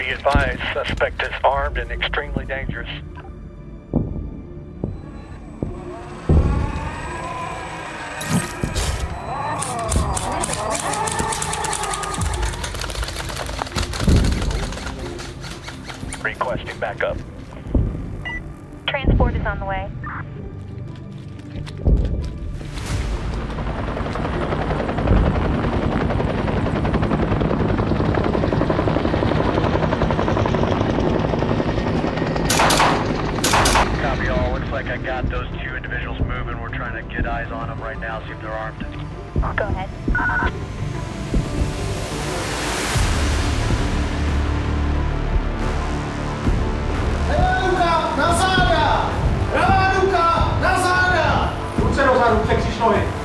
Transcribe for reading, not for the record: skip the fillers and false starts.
Be advised, suspect is armed and extremely dangerous. Requesting backup. Transport is on the way. Copy all. Looks like I got those two individuals moving. We're trying to get eyes on them right now, see if they're armed. Go ahead. Luca, na záda! Luca, na záda! Ruce dozadu, překřiž nohy.